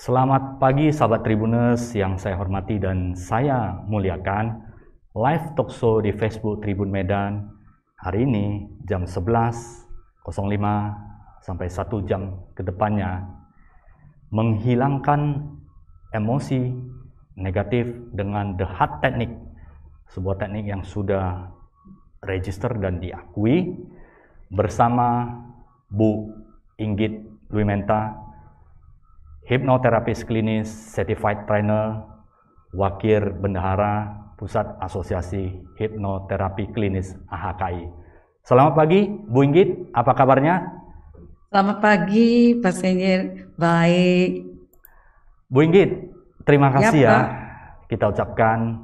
Selamat pagi sahabat Tribuners yang saya hormati dan saya muliakan. Live talk show di Facebook Tribun Medan hari ini jam 11.05 sampai 1 jam ke depannya menghilangkan emosi negatif dengan The Heart Technique, sebuah teknik yang sudah register dan diakui bersama Bu Inggit Luimenta, hipnoterapis klinis, certified trainer, wakil bendahara Pusat Asosiasi Hipnoterapi Klinis AHKI. Selamat pagi, Bu Inggit, apa kabarnya? Selamat pagi, Pak Senior. Baik. Bu Inggit, terima kasih ya, Pak. kita ucapkan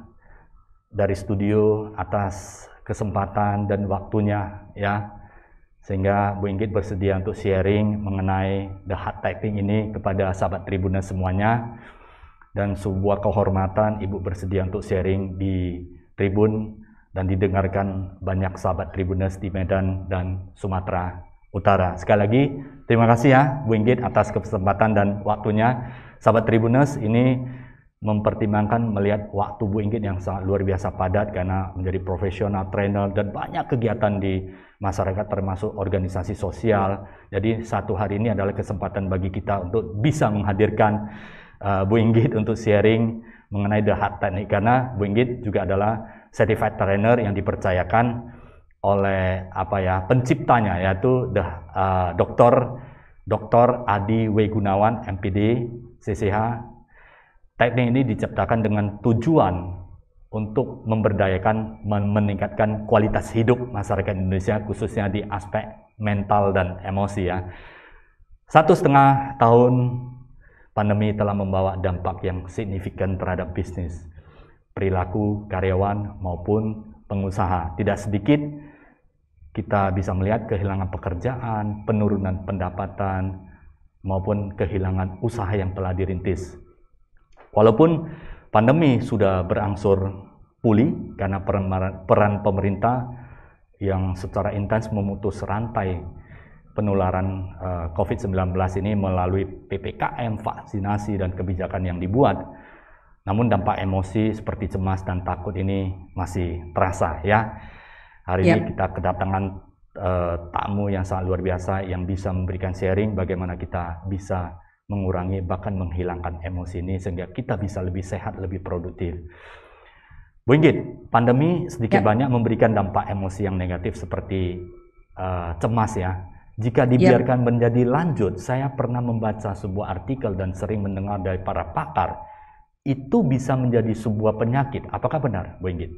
dari studio atas kesempatan dan waktunya ya. Sehingga Bu Inggit bersedia untuk sharing mengenai The Heart Technique ini kepada sahabat Tribuners semuanya. Dan sebuah kehormatan Ibu bersedia untuk sharing di Tribun dan didengarkan banyak sahabat Tribuners di Medan dan Sumatera Utara. Sekali lagi, terima kasih ya Bu Inggit atas kesempatan dan waktunya. Sahabat Tribuners, ini mempertimbangkan melihat waktu Bu Inggit yang sangat luar biasa padat karena menjadi profesional trainer dan banyak kegiatan di masyarakat termasuk organisasi sosial. Jadi satu hari ini adalah kesempatan bagi kita untuk bisa menghadirkan Bu Inggit untuk sharing mengenai The Heart Technique, karena Bu Inggit juga adalah certified trainer yang dipercayakan oleh penciptanya, yaitu Dr. Adi W. Gunawan MPD CCH. Teknik ini diciptakan dengan tujuan untuk memberdayakan, meningkatkan kualitas hidup masyarakat Indonesia, khususnya di aspek mental dan emosi ya. 1,5 tahun pandemi telah membawa dampak yang signifikan terhadap bisnis, perilaku karyawan maupun pengusaha. Tidak sedikit kita bisa melihat kehilangan pekerjaan, penurunan pendapatan, maupun kehilangan usaha yang telah dirintis. Walaupun pandemi sudah berangsur pulih karena peran pemerintah yang secara intens memutus rantai penularan COVID-19 ini melalui PPKM, vaksinasi, dan kebijakan yang dibuat. Namun dampak emosi seperti cemas dan takut ini masih terasa ya. Hari ini kita kedatangan tamu yang sangat luar biasa yang bisa memberikan sharing bagaimana kita bisa mengurangi bahkan menghilangkan emosi ini sehingga kita bisa lebih sehat, lebih produktif. Bu Inggit, pandemi sedikit banyak memberikan dampak emosi yang negatif seperti cemas ya. Jika dibiarkan menjadi lanjut, saya pernah membaca sebuah artikel dan sering mendengar dari para pakar, itu bisa menjadi sebuah penyakit. Apakah benar, Bu Inggit?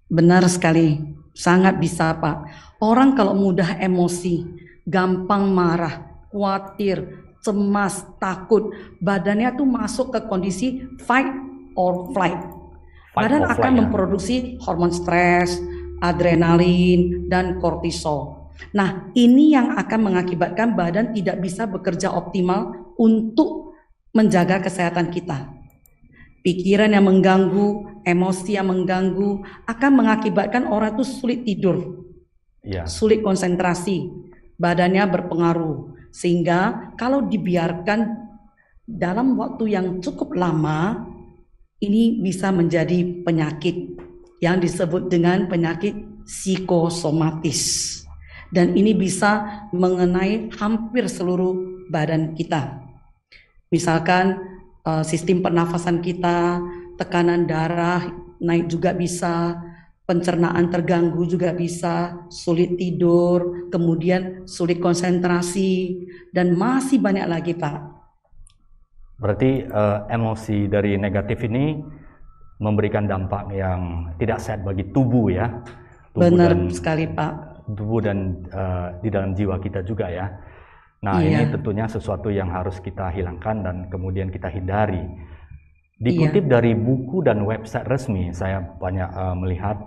Benar sekali, sangat bisa Pak. Orang kalau mudah emosi, gampang marah, khawatir, cemas, takut, badannya tuh masuk ke kondisi fight or flight. Badan akan memproduksi hormon stres, adrenalin, dan kortisol. Nah, ini yang akan mengakibatkan badan tidak bisa bekerja optimal untuk menjaga kesehatan kita. Pikiran yang mengganggu, emosi yang mengganggu akan mengakibatkan orang itu sulit tidur, sulit konsentrasi, badannya berpengaruh. Sehingga kalau dibiarkan dalam waktu yang cukup lama, ini bisa menjadi penyakit yang disebut dengan penyakit psikosomatis. Dan ini bisa mengenai hampir seluruh badan kita. Misalkan sistem pernafasan kita, tekanan darah naik juga bisa, pencernaan terganggu juga bisa, sulit tidur, kemudian sulit konsentrasi, dan masih banyak lagi Pak. Berarti emosi dari negatif ini memberikan dampak yang tidak sehat bagi tubuh ya. Benar sekali Pak. Tubuh dan di dalam jiwa kita juga ya. Nah ini tentunya sesuatu yang harus kita hilangkan dan kemudian kita hindari. Dikutip dari buku dan website resmi, saya banyak melihat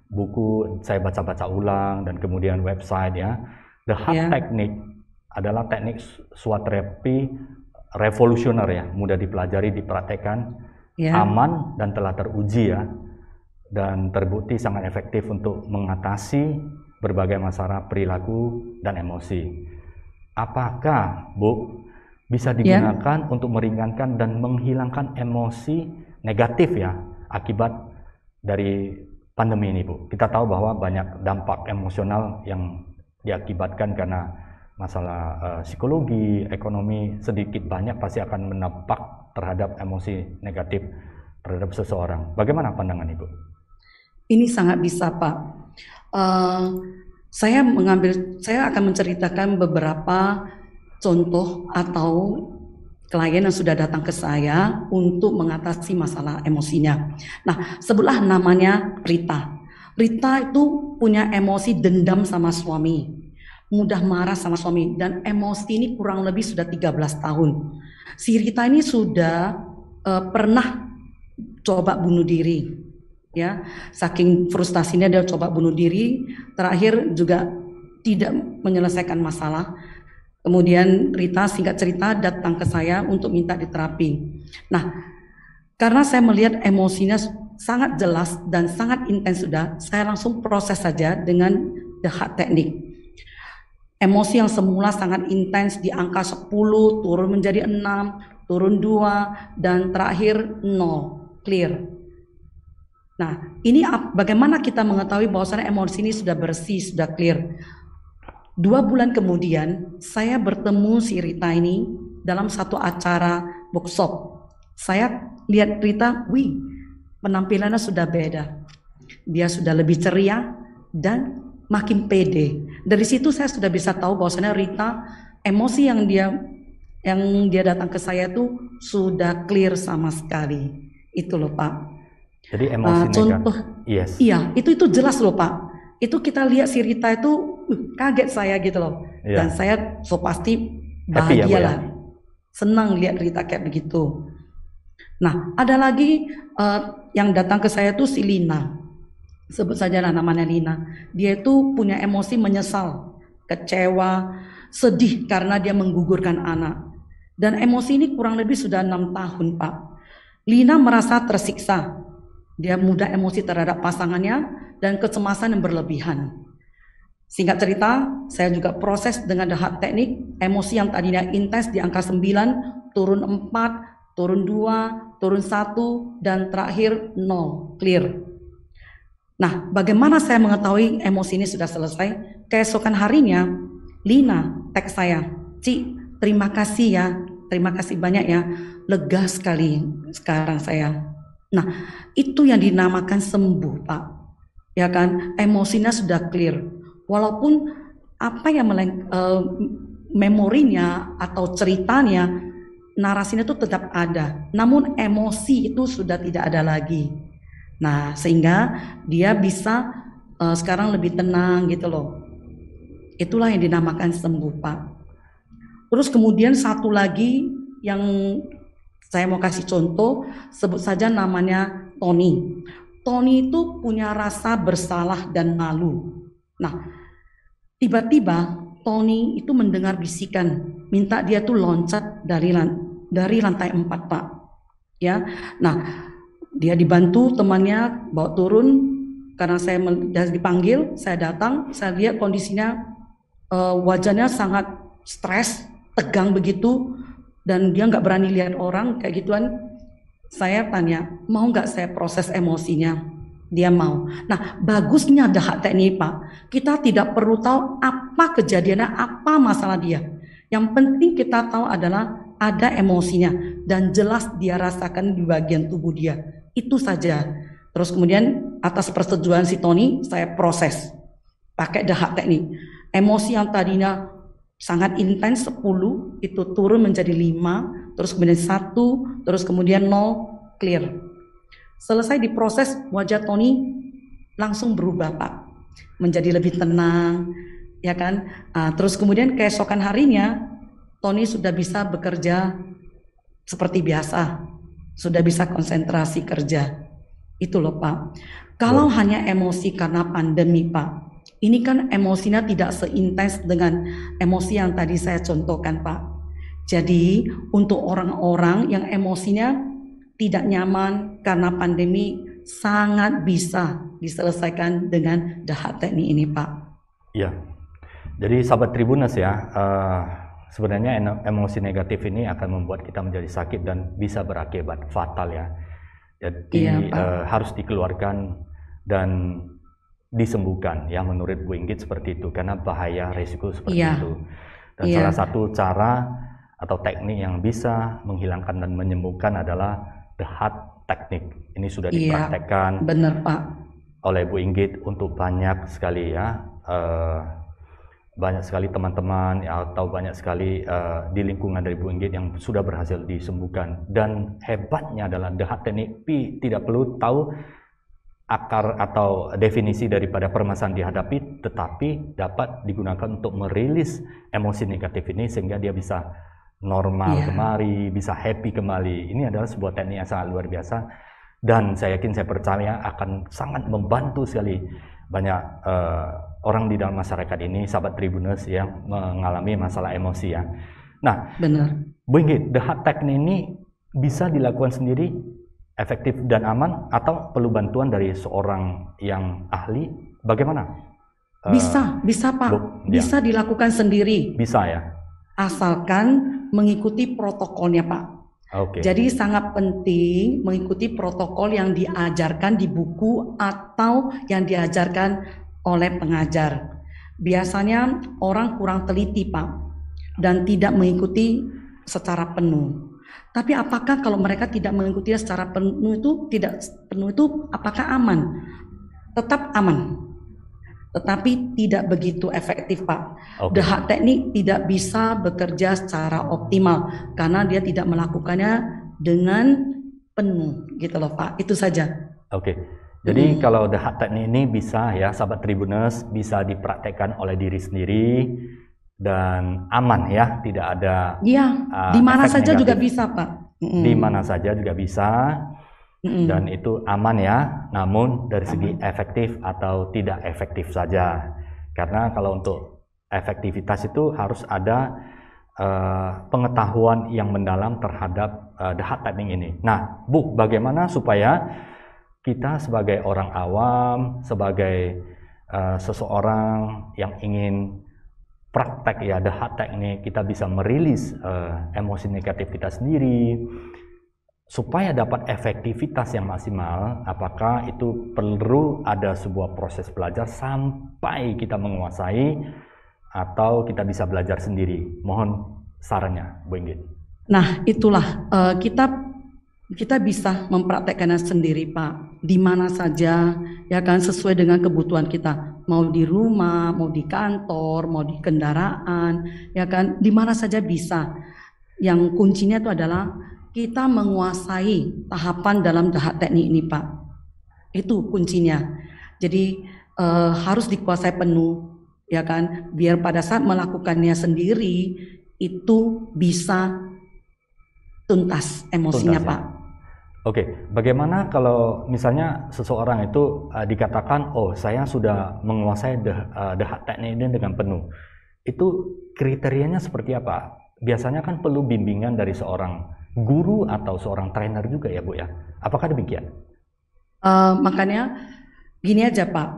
buku, saya baca-baca ulang dan kemudian website ya. The Heart Technique adalah teknik suaterapi revolusioner ya, mudah dipelajari, dipraktekkan, aman dan telah teruji ya, dan terbukti sangat efektif untuk mengatasi berbagai masalah perilaku dan emosi. Apakah Bu bisa digunakan untuk meringankan dan menghilangkan emosi negatif ya akibat dari pandemi ini, Bu. Kita tahu bahwa banyak dampak emosional yang diakibatkan karena masalah psikologi, ekonomi, sedikit banyak pasti akan menampak terhadap emosi negatif terhadap seseorang. Bagaimana pandangan Ibu? Ini sangat bisa, Pak. Saya akan menceritakan beberapa contoh atau klien yang sudah datang ke saya untuk mengatasi masalah emosinya. Nah, sebutlah namanya Rita. Rita itu punya emosi dendam sama suami, mudah marah sama suami, dan emosi ini kurang lebih sudah 13 tahun. Si Rita ini sudah pernah coba bunuh diri, ya, saking frustasinya dia coba bunuh diri, terakhir juga tidak menyelesaikan masalah. Kemudian Rita singkat cerita datang ke saya untuk minta diterapi. Nah, karena saya melihat emosinya sangat jelas dan sangat intens sudah, saya langsung proses saja dengan The Heart Technique. Emosi yang semula sangat intens di angka 10 turun menjadi 6, turun 2, dan terakhir 0, clear. Nah, ini bagaimana kita mengetahui bahwasannya emosi ini sudah bersih, sudah clear? 2 bulan kemudian, saya bertemu si Rita ini dalam satu acara workshop. Saya lihat Rita, penampilannya sudah beda. Dia sudah lebih ceria dan makin pede. Dari situ saya sudah bisa tahu bahwasanya Rita, emosi yang dia datang ke saya itu sudah clear sama sekali. Itu loh, Pak. Jadi emosi contoh, yes. Iya, itu jelas loh, Pak. Itu kita lihat si Rita itu kaget saya gitu loh. Dan saya pasti bahagia lah. Senang lihat Rita kayak begitu. Nah, ada lagi yang datang ke saya tuh si Lina. Sebut saja lah namanya Lina. Dia itu punya emosi menyesal, kecewa, sedih karena dia menggugurkan anak. Dan emosi ini kurang lebih sudah 6 tahun, Pak. Lina merasa tersiksa. Dia mudah emosi terhadap pasangannya dan kecemasan yang berlebihan. Singkat cerita, saya juga proses dengan The Heart Technique, emosi yang tadinya intens di angka 9, turun 4, turun 2, turun 1, dan terakhir 0, clear. Nah, bagaimana saya mengetahui emosi ini sudah selesai? Keesokan harinya, Lina teks saya, Ci, terima kasih ya, terima kasih banyak ya, lega sekali sekarang saya. Nah, itu yang dinamakan sembuh, Pak. Ya kan, emosinya sudah clear. Walaupun apa yang memorinya atau ceritanya, narasinya itu tetap ada. Namun emosi itu sudah tidak ada lagi. Nah, sehingga dia bisa sekarang lebih tenang gitu loh. Itulah yang dinamakan sembuh, Pak. Terus kemudian satu lagi yang saya mau kasih contoh, sebut saja namanya Tony. Tony itu punya rasa bersalah dan malu. Nah, tiba-tiba Tony itu mendengar bisikan, minta dia tuh loncat dari lantai 4, Pak. Ya, nah dia dibantu temannya bawa turun. Karena saya dipanggil, saya datang, saya lihat kondisinya wajahnya sangat stres, tegang begitu. Dan dia nggak berani lihat orang kayak gituan. Saya tanya, mau nggak saya proses emosinya? Dia mau. Nah, bagusnya The Heart Technique, Pak. Kita tidak perlu tahu apa kejadiannya, apa masalah dia. Yang penting kita tahu adalah ada emosinya dan jelas dia rasakan di bagian tubuh dia. Itu saja. Terus kemudian atas persetujuan si Tony, saya proses pakai The Heart Technique. Emosi yang tadinya sangat intens 10 itu turun menjadi 5, terus kemudian 1, terus kemudian 0, clear. Selesai diproses, wajah Tony langsung berubah, Pak, menjadi lebih tenang, ya kan. Terus kemudian keesokan harinya Tony sudah bisa bekerja seperti biasa, sudah bisa konsentrasi kerja. Itu loh, Pak. Kalau hanya emosi karena pandemi, Pak, ini kan emosinya tidak seintens dengan emosi yang tadi saya contohkan, Pak. Jadi untuk orang-orang yang emosinya tidak nyaman karena pandemi, sangat bisa diselesaikan dengan The Heart Technique ini, Pak. Iya. Jadi sahabat Tribuners ya, sebenarnya emosi negatif ini akan membuat kita menjadi sakit dan bisa berakibat fatal ya. Jadi harus dikeluarkan dan disembuhkan ya, menurut Bu Inggit seperti itu, karena bahaya resiko seperti itu. Dan salah satu cara atau teknik yang bisa menghilangkan dan menyembuhkan adalah the heart technique. Ini sudah dipraktekkan benar, Pak, oleh Bu Inggit untuk banyak sekali ya, banyak sekali teman-teman atau banyak sekali di lingkungan dari Bu Inggit yang sudah berhasil disembuhkan. Dan hebatnya adalah the heart technique tidak perlu tahu akar atau definisi daripada permasalahan dihadapi, tetapi dapat digunakan untuk merilis emosi negatif ini sehingga dia bisa normal kembali, bisa happy kembali. Ini adalah sebuah teknik yang sangat luar biasa dan saya yakin, saya percaya akan sangat membantu sekali banyak orang di dalam masyarakat ini, sahabat Tribuners yang mengalami masalah emosi ya. Nah, benar. Bu Inggit, the heart technique ini bisa dilakukan sendiri, efektif dan aman, atau perlu bantuan dari seorang yang ahli? Bagaimana? Bisa Pak, bisa dilakukan sendiri. Bisa ya? Asalkan mengikuti protokolnya Pak. Jadi sangat penting mengikuti protokol yang diajarkan di buku atau yang diajarkan oleh pengajar. Biasanya orang kurang teliti Pak, dan tidak mengikuti secara penuh. Tapi apakah kalau mereka tidak mengikuti secara penuh itu apakah aman? Tetap aman, tetapi tidak begitu efektif Pak. The heart technique tidak bisa bekerja secara optimal karena dia tidak melakukannya dengan penuh gitu loh Pak. Itu saja. Jadi kalau the heart technique ini bisa ya, sahabat Tribuners, bisa dipraktekkan oleh diri sendiri dan aman ya, tidak ada di mana saja negatif. Juga bisa Pak. Di mana saja juga bisa. Dan itu aman ya, namun dari segi efektif atau tidak efektif saja. Karena kalau untuk efektivitas itu harus ada pengetahuan yang mendalam terhadap the heart technique ini. Nah, Bu, bagaimana supaya kita sebagai orang awam, sebagai seseorang yang ingin praktek ya the heart technique, kita bisa merilis emosi negatif kita sendiri supaya dapat efektivitas yang maksimal? Apakah itu perlu ada sebuah proses belajar sampai kita menguasai, atau kita bisa belajar sendiri? Mohon sarannya, Bu Inggit. Nah, itulah kita bisa mempraktekkannya sendiri Pak, di mana saja ya kan, sesuai dengan kebutuhan kita, mau di rumah, mau di kantor, mau di kendaraan ya kan, di mana saja bisa. Yang kuncinya itu adalah kita menguasai tahapan dalam the heart technique ini Pak. Itu kuncinya. Jadi harus dikuasai penuh ya kan, biar pada saat melakukannya sendiri itu bisa tuntas emosinya Pak. Bagaimana kalau misalnya seseorang itu dikatakan, oh saya sudah menguasai the heart technique ini dengan penuh. Itu kriterianya seperti apa? Biasanya kan perlu bimbingan dari seorang guru atau seorang trainer juga ya Bu ya? Apakah demikian? Makanya gini aja Pak,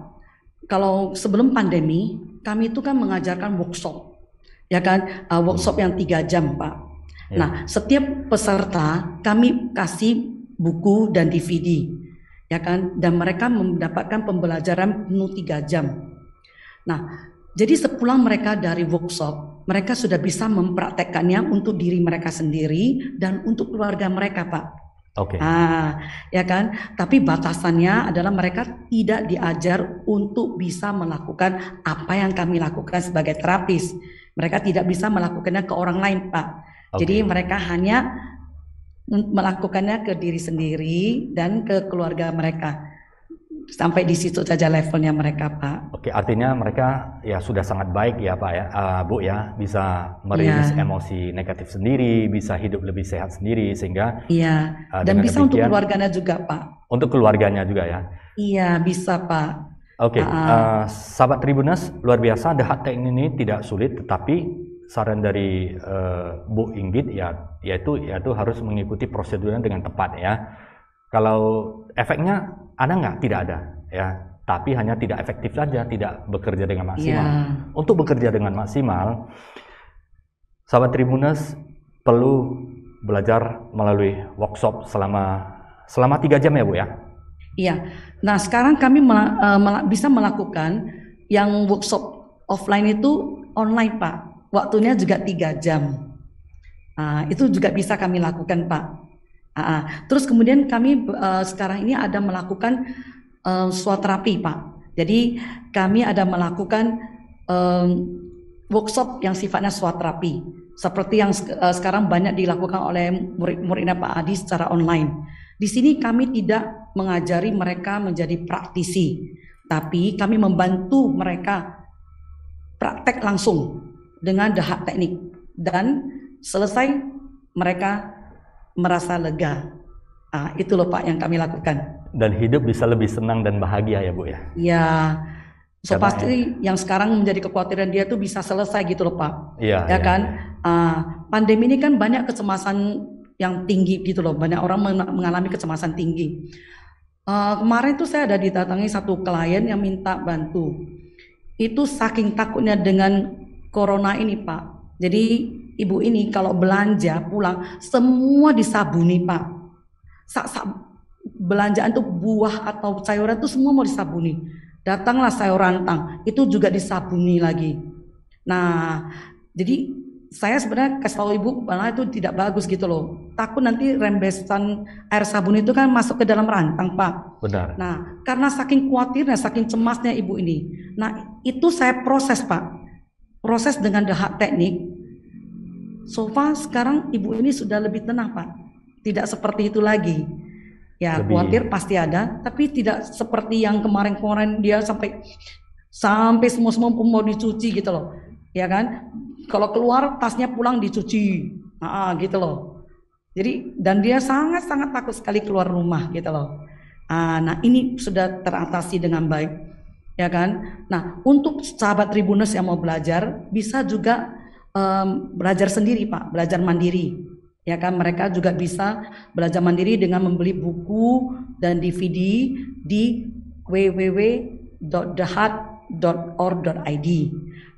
kalau sebelum pandemi kami itu kan mengajarkan workshop ya kan, workshop yang 3 jam Pak. Nah, setiap peserta kami kasih buku dan DVD ya kan, dan mereka mendapatkan pembelajaran penuh 3 jam. Nah, jadi sepulang mereka dari workshop, mereka sudah bisa mempraktekkannya untuk diri mereka sendiri dan untuk keluarga mereka Pak. Ya kan, tapi batasannya adalah mereka tidak diajar untuk bisa melakukan apa yang kami lakukan sebagai terapis. Mereka tidak bisa melakukannya ke orang lain Pak. Jadi mereka hanya melakukannya ke diri sendiri dan ke keluarga mereka. Sampai di situ saja levelnya mereka Pak. Artinya mereka ya sudah sangat baik ya Pak ya, Bu ya, bisa merilis emosi negatif sendiri, bisa hidup lebih sehat sendiri, sehingga dan bisa untuk keluarganya juga Pak. Untuk keluarganya juga ya? Iya, bisa Pak. Sahabat Tribuners, luar biasa, the heart technique ini tidak sulit, tetapi saran dari Bu Inggit yaitu harus mengikuti prosedurnya dengan tepat ya. Kalau efeknya ada nggak? Tidak ada ya, tapi hanya tidak efektif saja, tidak bekerja dengan maksimal. Untuk bekerja dengan maksimal, Sahabat Tribuners perlu belajar melalui workshop selama 3 jam ya Bu ya? Iya. Nah sekarang kami bisa melakukan yang workshop offline itu online Pak. Waktunya juga 3 jam. Itu juga bisa kami lakukan Pak. Terus kemudian kami sekarang ini ada melakukan swaterapi Pak. Jadi kami ada melakukan workshop yang sifatnya swaterapi, seperti yang sekarang banyak dilakukan oleh murid-muridnya Pak Adi secara online. Di sini kami tidak mengajari mereka menjadi praktisi, tapi kami membantu mereka praktek langsung dengan dahak teknik, dan selesai mereka merasa lega. Itu loh Pak yang kami lakukan. Dan hidup bisa lebih senang dan bahagia ya Bu ya? Ya. So pasti yang sekarang menjadi kekhawatiran dia tuh bisa selesai gitu loh Pak. Iya. Ya kan. Pandemi ini kan banyak kecemasan yang tinggi gitu loh. Banyak orang mengalami kecemasan tinggi. Kemarin tuh saya ada didatangi satu klien yang minta bantu. Itu saking takutnya dengan corona ini Pak. Jadi ibu ini kalau belanja pulang semua disabuni Pak. Belanjaan tuh buah atau sayuran tuh semua mau disabuni. Datanglah sayur rantang, itu juga disabuni lagi. Nah, jadi saya sebenarnya kasih tahu ibu bahwa itu tidak bagus gitu loh. Takut nanti rembesan air sabun itu kan masuk ke dalam rantang Pak. Benar. Nah, karena saking khawatirnya, saking cemasnya ibu ini. Nah, itu saya proses Pak. Proses dengan dahak teknik. So far sekarang ibu ini sudah lebih tenang Pak. Tidak seperti itu lagi. Ya khawatir pasti ada, tapi tidak seperti yang kemarin-kemarin dia sampai semua pun mau dicuci gitu loh, ya kan? Kalau keluar tasnya pulang dicuci, gitu loh. Jadi dan dia sangat-sangat takut sekali keluar rumah gitu loh. Nah ini sudah teratasi dengan baik, ya kan? Nah untuk sahabat Tribuners yang mau belajar bisa juga belajar sendiri Pak, belajar mandiri. Ya kan, mereka juga bisa belajar mandiri dengan membeli buku dan DVD di www.theheart.org.id.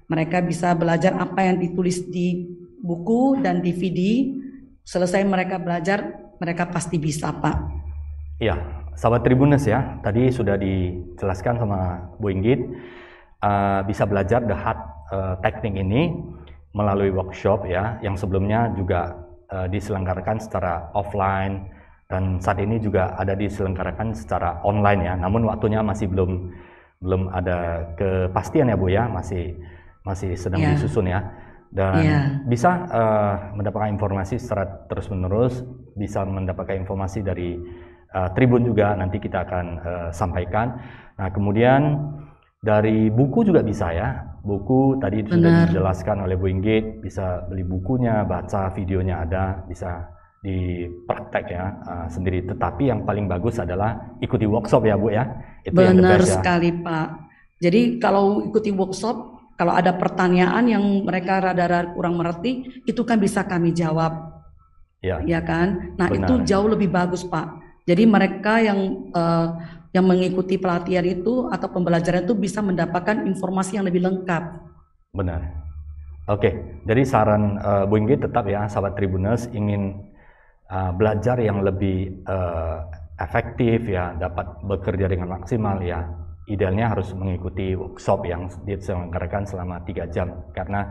Mereka bisa belajar apa yang ditulis di buku dan DVD. Selesai mereka belajar, mereka pasti bisa Pak. Iya, sahabat Tribuners ya, tadi sudah dijelaskan sama Bu Inggit, bisa belajar The Heart teknik ini melalui workshop ya, yang sebelumnya juga diselenggarakan secara offline dan saat ini juga ada diselenggarakan secara online ya. Namun waktunya masih belum ada kepastian ya Bu ya, masih sedang disusun ya. Dan bisa mendapatkan informasi secara terus-menerus, bisa mendapatkan informasi dari Tribun juga nanti kita akan sampaikan. Nah, kemudian dari buku juga bisa ya. Buku tadi sudah dijelaskan oleh Bu Inggit, bisa beli bukunya, baca videonya ada, bisa dipraktek ya sendiri. Tetapi yang paling bagus adalah ikuti workshop ya Bu ya. Itu benar sekali Pak. Jadi kalau ikuti workshop, kalau ada pertanyaan yang mereka rada-rada kurang mengerti, itu kan bisa kami jawab. Ya kan? Nah itu jauh lebih bagus Pak. Jadi mereka yang mengikuti pelatihan itu atau pembelajaran itu bisa mendapatkan informasi yang lebih lengkap. Benar. Oke, jadi saran Bu Inggit tetap ya, sahabat Tribuners ingin belajar yang lebih efektif ya, dapat bekerja dengan maksimal ya. Idealnya harus mengikuti workshop yang diselenggarakan selama 3 jam karena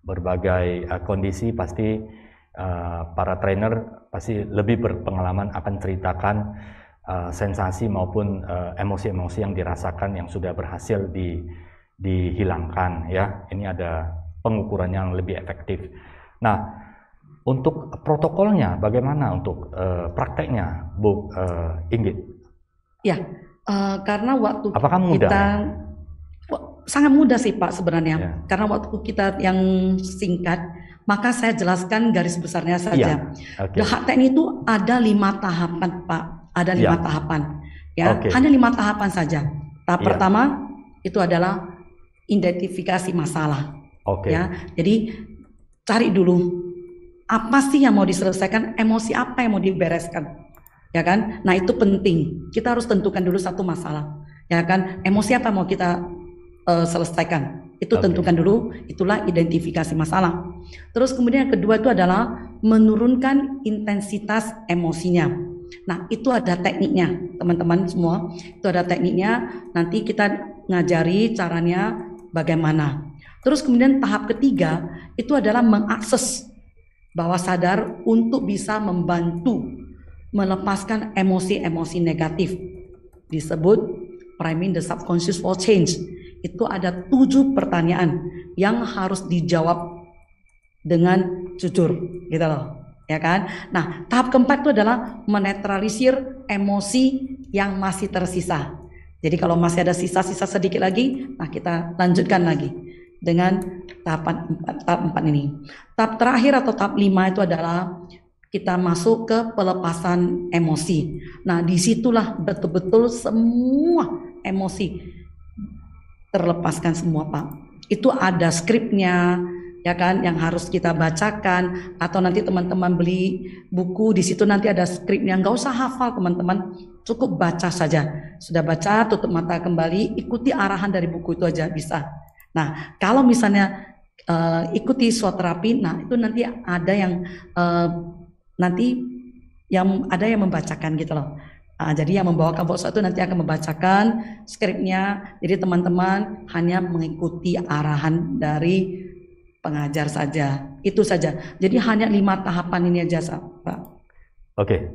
berbagai kondisi pasti para trainer pasti lebih berpengalaman akan ceritakan sensasi maupun emosi-emosi yang dirasakan yang sudah berhasil dihilangkan ya. Ini ada pengukuran yang lebih efektif. Nah, untuk protokolnya bagaimana untuk prakteknya Bu Inggit? Ya, karena waktu apakah mudah? Kita sangat mudah sih Pak sebenarnya. Karena waktu kita yang singkat, maka saya jelaskan garis besarnya saja. Dahak teknik itu ada 5 tahapan Pak. Ada 5 tahapan, ya. Hanya 5 tahapan saja. Tahap pertama itu adalah identifikasi masalah, ya. Jadi cari dulu apa sih yang mau diselesaikan, emosi apa yang mau dibereskan, ya kan? Nah itu penting. Kita harus tentukan dulu satu masalah, ya kan? Emosi apa yang mau kita selesaikan. Itu Oke. tentukan dulu, itulah identifikasi masalah. Terus kemudian yang kedua itu adalah menurunkan intensitas emosinya. Nah, itu ada tekniknya, teman-teman semua. Itu ada tekniknya. Nanti kita ngajari caranya bagaimana. Terus kemudian tahap ketiga itu adalah mengakses bawah sadar untuk bisa membantu melepaskan emosi-emosi negatif. Disebut priming the subconscious for change. Itu ada 7 pertanyaan yang harus dijawab dengan jujur, gitu loh. Ya kan? Nah, tahap keempat itu adalah menetralisir emosi yang masih tersisa. Jadi kalau masih ada sisa-sisa sedikit lagi, nah kita lanjutkan lagi dengan tahap 4 ini. Tahap terakhir atau tahap 5 itu adalah kita masuk ke pelepasan emosi. Nah, disitulah betul-betul semua emosi terlepaskan semua, Pak. Itu ada skripnya, ya kan, yang harus kita bacakan, atau nanti teman-teman beli buku, di situ nanti ada skripnya. Nggak usah hafal, teman-teman, cukup baca saja. Sudah baca, tutup mata kembali, ikuti arahan dari buku itu aja bisa. Nah, kalau misalnya ikuti SWOT terapi, nah itu nanti ada yang ada yang membacakan gitu loh. Jadi yang membawakan workshop itu nanti akan membacakan skripnya. Jadi teman-teman hanya mengikuti arahan dari pengajar saja. Itu saja. Jadi hanya 5 tahapan ini aja, Pak. Oke.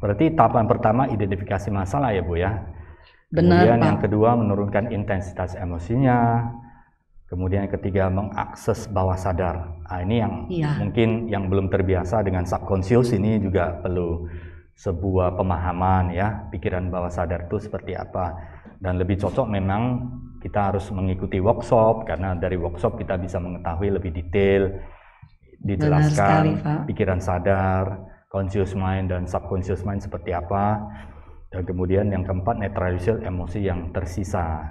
Berarti tahapan pertama identifikasi masalah ya, Bu ya. Benar, Kemudian Pak. yang kedua menurunkan intensitas emosinya. Kemudian yang ketiga mengakses bawah sadar. Nah, ini yang mungkin yang belum terbiasa dengan subconscious, ini juga perlu sebuah pemahaman ya, pikiran bawah sadar itu seperti apa. Dan lebih cocok memang kita harus mengikuti workshop, karena dari workshop kita bisa mengetahui lebih detail, dijelaskan sekali, pikiran sadar, conscious mind dan subconscious mind seperti apa. Dan kemudian yang keempat netralisir emosi yang tersisa.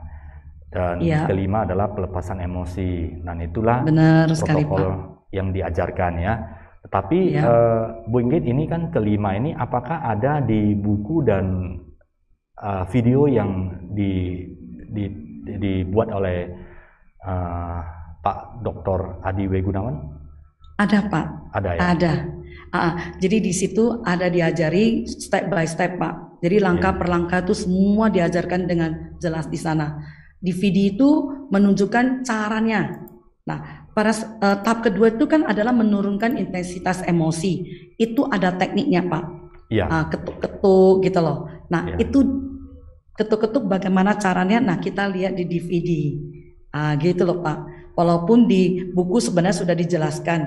Dan kelima adalah pelepasan emosi. Dan itulah protokol yang diajarkan ya. Tetapi Bu Inggit, ini kan kelima ini apakah ada di buku dan video yang dibuat oleh Pak Dr. Adi W. Gunawan? Ada, Pak. Ada ya? Ada. Jadi di situ ada diajari step by step, Pak. Jadi langkah per langkah itu semua diajarkan dengan jelas di sana. DVD itu menunjukkan caranya. Nah, pada tahap kedua itu kan adalah menurunkan intensitas emosi. Itu ada tekniknya, Pak. Iya. Ketuk-ketuk gitu loh. Nah, itu ketuk-ketuk bagaimana caranya? Nah, kita lihat di DVD. Gitu loh, Pak. Walaupun di buku sebenarnya sudah dijelaskan.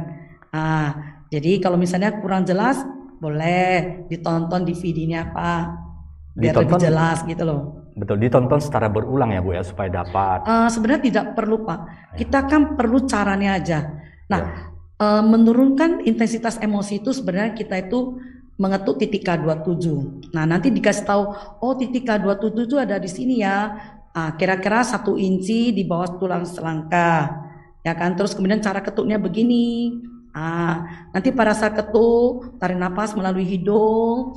Jadi kalau misalnya kurang jelas, boleh ditonton DVD-nya, Pak. Biar lebih jelas gitu loh. Betul, ditonton secara berulang ya, Bu ya, supaya dapat. Sebenarnya tidak perlu, Pak. Kita kan perlu caranya aja. Nah, menurunkan intensitas emosi itu sebenarnya kita itu mengetuk titik K27. Nah, nanti dikasih tahu, oh titik K27 itu ada di sini ya. Kira-kira 1 inci di bawah tulang selangkah. Ya kan, terus kemudian cara ketuknya begini. Nanti pada saat ketuk, tarik nafas melalui hidung,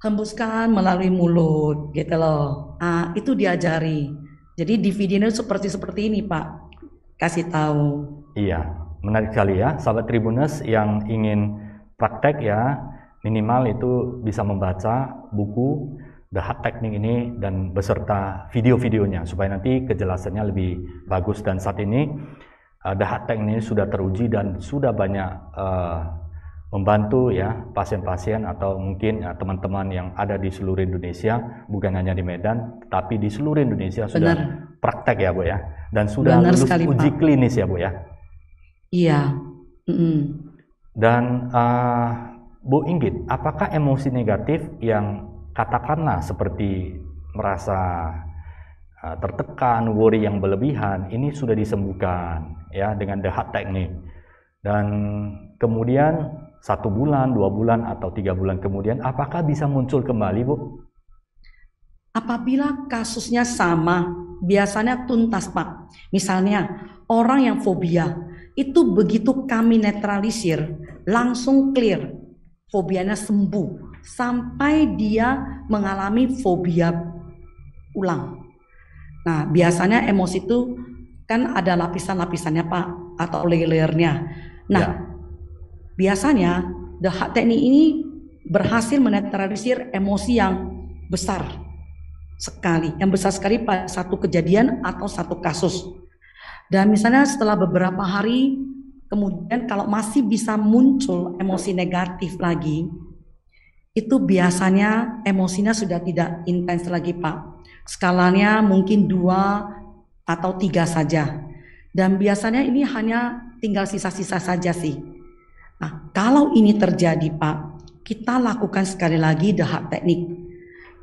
hembuskan melalui mulut, gitu loh. Itu diajari. Jadi DVD-nya seperti ini, Pak. Kasih tahu. Iya, menarik sekali ya, sahabat Tribuners yang ingin praktek ya, minimal itu bisa membaca buku The Hard Technique ini dan beserta video-videonya supaya nanti kejelasannya lebih bagus. Dan saat ini The Hard Technique ini sudah teruji dan sudah banyak membantu ya pasien-pasien atau mungkin teman-teman yang ada di seluruh Indonesia, bukan hanya di Medan, tapi di seluruh Indonesia sudah praktek ya, Bu ya, dan sudah lulus uji klinis ya, Bu ya. Iya. Dan Bu Inggit, apakah emosi negatif yang katakanlah seperti merasa tertekan, worry yang berlebihan, ini sudah disembuhkan ya dengan The Hard Technique, dan kemudian 1 bulan, 2 bulan, atau 3 bulan kemudian, apakah bisa muncul kembali, Bu? Apabila kasusnya sama, biasanya tuntas, Pak. Misalnya, orang yang fobia, itu begitu kami netralisir, langsung clear. Fobianya sembuh, sampai dia mengalami fobia ulang. Nah, biasanya emosi itu kan ada lapisan-lapisannya Pak, atau layer-layernya. Nah, Ya. biasanya the heart technique ini berhasil menetralisir emosi yang besar sekali pada satu kejadian atau satu kasus. Dan misalnya setelah beberapa hari, kemudian kalau masih bisa muncul emosi negatif lagi, itu biasanya emosinya sudah tidak intens lagi Pak. Skalanya mungkin 2 atau 3 saja. Dan biasanya ini hanya tinggal sisa-sisa saja sih. Nah, kalau ini terjadi Pak, kita lakukan sekali lagi the heart technique.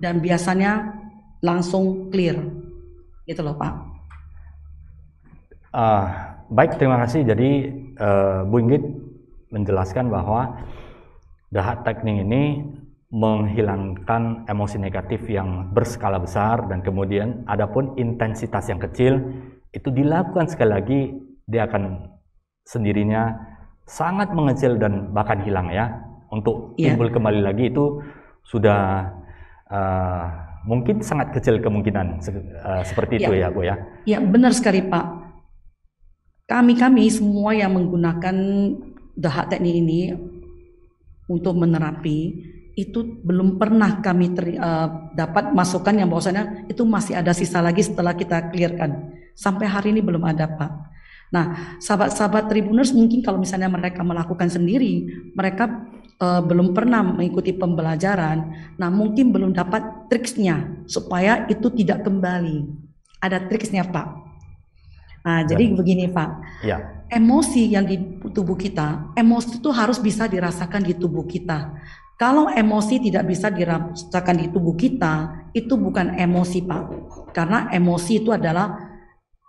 Dan biasanya langsung clear. Gitu loh Pak. Baik, terima kasih. Jadi Bu Inggit menjelaskan bahwa the heart technique ini menghilangkan emosi negatif yang berskala besar, dan kemudian adapun intensitas yang kecil itu dilakukan sekali lagi, dia akan sendirinya sangat mengecil dan bahkan hilang ya. Untuk timbul kembali lagi itu sudah mungkin sangat kecil kemungkinan seperti itu ya Bu ya. Ya benar sekali Pak. Kami semua yang menggunakan the heart technique ini untuk menerapi itu belum pernah kami dapat masukan yang bahwasanya itu masih ada sisa lagi setelah kita clearkan. Sampai hari ini belum ada Pak. Nah, sahabat-sahabat Tribuners mungkin kalau misalnya mereka melakukan sendiri, mereka belum pernah mengikuti pembelajaran, nah mungkin belum dapat triksnya supaya itu tidak kembali. Ada triksnya Pak. Nah, jadi begini Pak. Ya. Emosi yang di tubuh kita, emosi itu harus bisa dirasakan di tubuh kita. Kalau emosi tidak bisa dirasakan di tubuh kita, itu bukan emosi Pak. Karena emosi itu adalah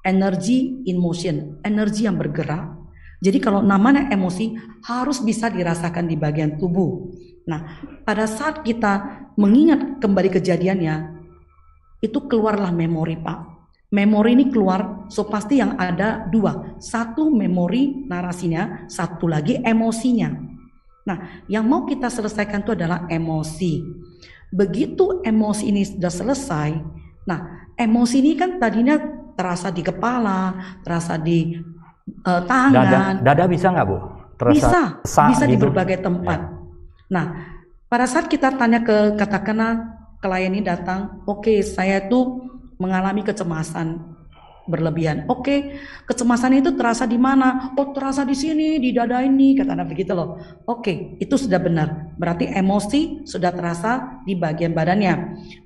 energy in motion, energi yang bergerak. Jadi kalau namanya emosi harus bisa dirasakan di bagian tubuh. Nah, pada saat kita mengingat kembali kejadiannya, itu keluarlah memori Pak. Memori ini keluar, so pasti yang ada 2. Satu memori narasinya, satu lagi emosinya. Nah, yang mau kita selesaikan itu adalah emosi. Begitu emosi ini sudah selesai, nah emosi ini kan tadinya terasa di kepala, terasa di tangan. Dada bisa nggak Bu? Terasa bisa di berbagai tempat. Ya. Nah, pada saat kita tanya ke katakanlah klien ini datang, oke, saya tuh mengalami kecemasan berlebihan. Oke, kecemasan itu terasa di mana? Oh, terasa di sini, di dada ini, katanya begitu loh. Oke, itu sudah benar. Berarti emosi sudah terasa di bagian badannya.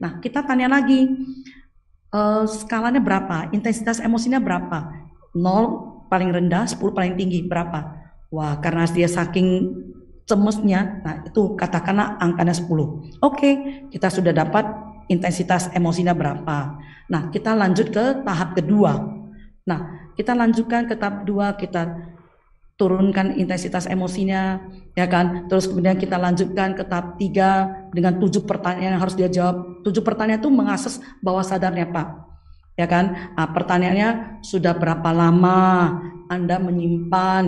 Nah, kita tanya lagi, skalanya berapa? Intensitas emosinya berapa? 0 paling rendah, 10 paling tinggi, berapa? Wah, karena dia saking cemesnya, nah itu katakanlah angkanya 10. Oke, kita sudah dapat intensitas emosinya berapa. Nah, kita lanjut ke tahap kedua. Nah, kita lanjutkan ke tahap kedua, kita turunkan intensitas emosinya, ya kan? Terus kemudian kita lanjutkan ke tahap 3 dengan 7 pertanyaan yang harus dia jawab. 7 pertanyaan itu mengakses bawah sadarnya, Pak. Ya kan? Nah, pertanyaannya sudah berapa lama Anda menyimpan,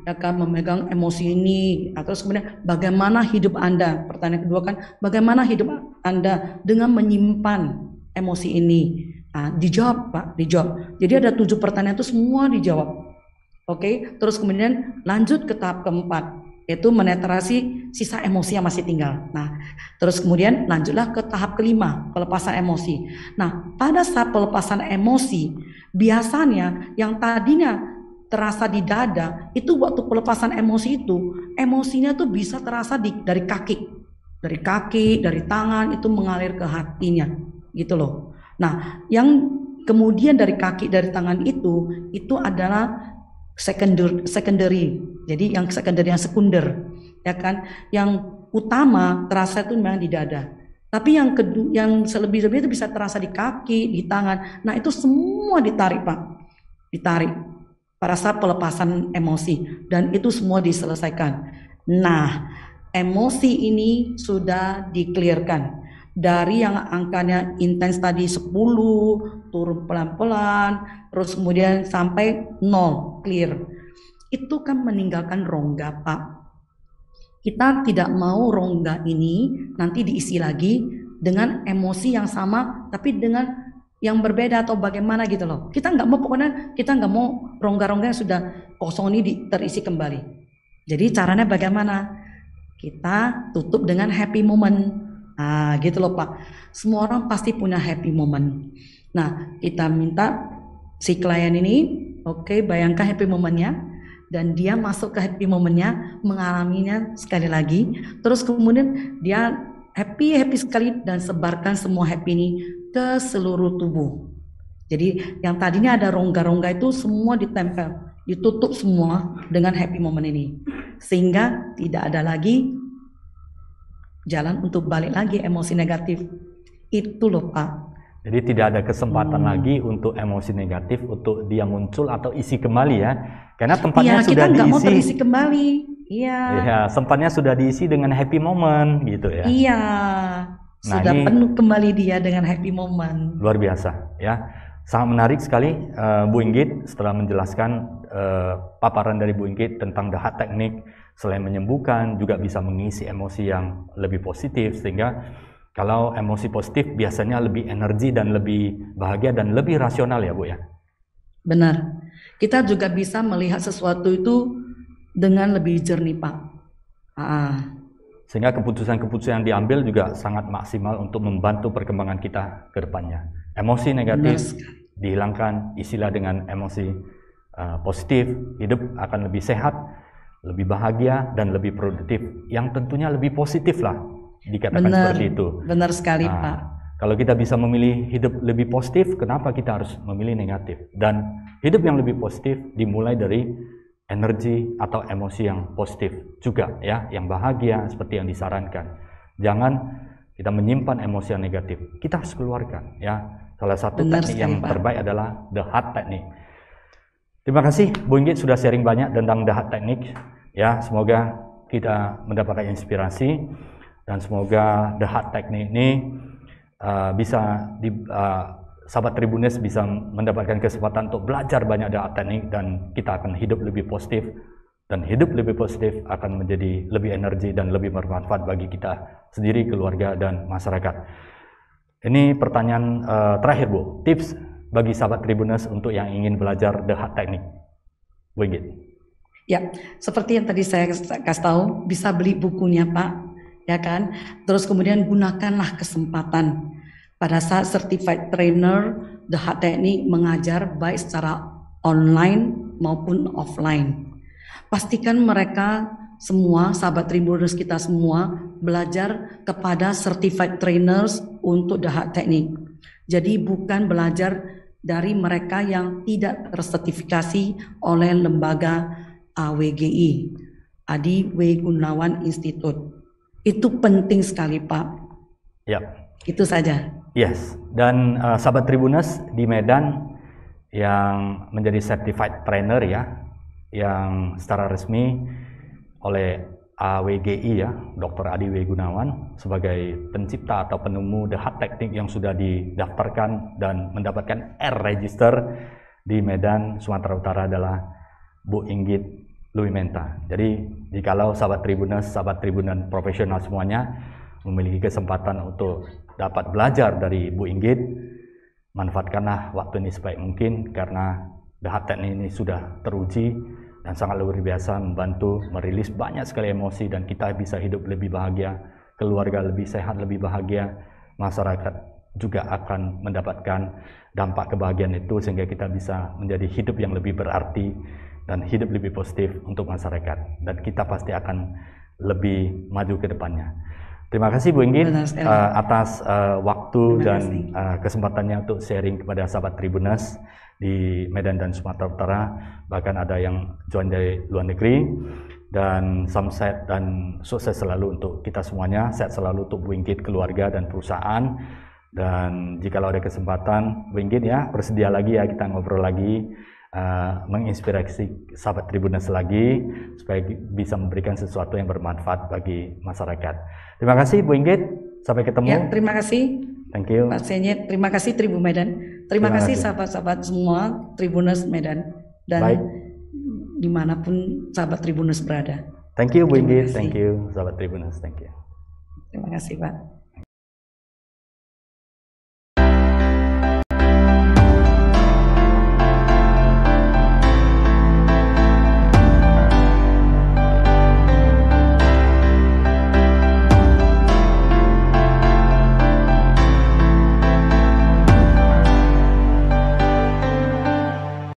ya kan, memegang emosi ini? Nah, terus kemudian bagaimana hidup Anda? Pertanyaan kedua kan, bagaimana hidup Anda dengan menyimpan emosi ini? Nah, dijawab Pak, dijawab. Jadi ada 7 pertanyaan itu semua dijawab. Oke, terus kemudian lanjut ke tahap keempat, yaitu menetrasi sisa emosi yang masih tinggal. Nah, terus kemudian lanjutlah ke tahap kelima, pelepasan emosi. Nah, pada saat pelepasan emosi, biasanya yang tadinya terasa di dada, itu waktu pelepasan emosi itu, emosinya tuh bisa terasa dari kaki. Dari kaki, dari tangan, itu mengalir ke hatinya, gitu loh. Nah, yang kemudian dari kaki, dari tangan itu adalah secondary. Jadi yang secondary, yang sekunder, ya kan? Yang utama terasa itu memang di dada. Tapi yang kedua, yang selebih-lebih itu bisa terasa di kaki, di tangan. Nah, itu semua ditarik, Pak. Ditarik pada saat pelepasan emosi, dan itu semua diselesaikan. Nah, emosi ini sudah di-clearkan. Dari yang angkanya intens tadi 10, turun pelan-pelan, terus kemudian sampai 0, clear. Itu kan meninggalkan rongga, Pak. Kita tidak mau rongga ini nanti diisi lagi dengan emosi yang sama, tapi dengan yang berbeda atau bagaimana gitu loh. Kita nggak mau, pokoknya kita nggak mau rongga-rongga yang sudah kosong ini terisi kembali. Jadi caranya bagaimana? Kita tutup dengan happy moment. Nah gitu loh Pak. Semua orang pasti punya happy moment. Nah kita minta si klien ini, oke, bayangkan happy momennya, dan dia masuk ke happy momennya, mengalaminya sekali lagi, terus kemudian dia happy sekali dan sebarkan semua happy ini ke seluruh tubuh. Jadi yang tadinya ada rongga-rongga itu semua ditempel, ditutup semua dengan happy moment ini, sehingga tidak ada lagi jalan untuk balik lagi emosi negatif. Itu loh Pak. Jadi tidak ada kesempatan lagi untuk emosi negatif untuk dia muncul atau isi kembali ya, karena tempatnya Iya, sudah kita nggak mau diisi. terisi kembali. Iya. Ya, tempatnya sudah diisi dengan happy moment gitu ya. Iya. Nah, Sudah ini penuh kembali dia dengan happy moment. luar biasa ya. Sangat menarik sekali Bu Inggit setelah menjelaskan paparan dari Bu Inggit tentang The Heart Technique. Selain menyembuhkan, juga bisa mengisi emosi yang lebih positif, sehingga kalau emosi positif biasanya lebih energi dan lebih bahagia dan lebih rasional ya Bu ya. Benar. Kita juga bisa melihat sesuatu itu dengan lebih jernih Pak. Sehingga keputusan-keputusan yang diambil juga sangat maksimal untuk membantu perkembangan kita ke depannya. Emosi negatif dihilangkan, isilah dengan emosi positif, hidup akan lebih sehat, lebih bahagia, dan lebih produktif. Yang tentunya lebih positif lah, dikatakan seperti itu. Benar sekali Pak. Kalau kita bisa memilih hidup lebih positif, kenapa kita harus memilih negatif? Dan hidup yang lebih positif dimulai dari energi atau emosi yang positif juga ya, yang bahagia seperti yang disarankan. Jangan kita menyimpan emosi yang negatif, kita harus keluarkan ya. Salah satu teknik yang terbaik adalah The Heart Technique. Terima kasih Bu Inggit sudah sharing banyak tentang The Heart Technique ya. Semoga kita mendapatkan inspirasi dan semoga The Heart Technique ini bisa sahabat Tribuners bisa mendapatkan kesempatan untuk belajar banyak The Heart Technique, dan kita akan hidup lebih positif, dan hidup lebih positif akan menjadi lebih energi dan lebih bermanfaat bagi kita sendiri, keluarga, dan masyarakat. Ini pertanyaan terakhir Bu, tips bagi sahabat Tribuners untuk yang ingin belajar The Heart Technique, Bu Inggit. Ya, seperti yang tadi saya kasih tahu, bisa beli bukunya Pak, ya kan? Terus kemudian gunakanlah kesempatan. Pada saat certified trainer, The Heart Technique mengajar baik secara online maupun offline. Pastikan mereka semua, sahabat Tribuners kita semua, belajar kepada certified trainers untuk The Heart Technique. Jadi bukan belajar dari mereka yang tidak tersertifikasi oleh lembaga AWGI, Adi W. Gunawan Institute. Itu penting sekali Pak. Ya. Itu saja. Yes, dan sahabat Tribuners di Medan yang menjadi certified trainer ya, yang secara resmi oleh AWGI ya, Dr. Adi W. Gunawan sebagai pencipta atau penemu The Heart Technique yang sudah didaftarkan dan mendapatkan R register di Medan, Sumatera Utara adalah Bu Inggit Luimenta. Jadi jikalau sahabat Tribunan profesional semuanya memiliki kesempatan untuk dapat belajar dari Bu Inggit, manfaatkanlah waktu ini sebaik mungkin, karena The Heart Technique ini sudah teruji dan sangat luar biasa membantu merilis banyak sekali emosi, dan kita bisa hidup lebih bahagia, keluarga lebih sehat, lebih bahagia, masyarakat juga akan mendapatkan dampak kebahagiaan itu, sehingga kita bisa menjadi hidup yang lebih berarti dan hidup lebih positif untuk masyarakat, dan kita pasti akan lebih maju ke depannya. Terima kasih Bu Inggit atas waktu dan kesempatannya untuk sharing kepada sahabat Tribuners di Medan dan Sumatera Utara, bahkan ada yang join dari luar negeri, dan samset dan sukses selalu untuk kita semuanya, sehat selalu untuk Bu Inggit, keluarga, dan perusahaan. Dan jikalau ada kesempatan Bu Inggit ya, bersedia lagi ya, kita ngobrol lagi, menginspirasi sahabat Tribuners lagi supaya bisa memberikan sesuatu yang bermanfaat bagi masyarakat. Terima kasih Bu Inggit, sampai ketemu. Ya, terima kasih. Thank you. Pak Senyet, terima kasih Tribu Medan. Terima kasih sahabat-sahabat semua Tribuners Medan dan dimanapun sahabat Tribuners berada. Thank you Bu Inggit, thank you sahabat Tribuners, thank you. Terima kasih Pak.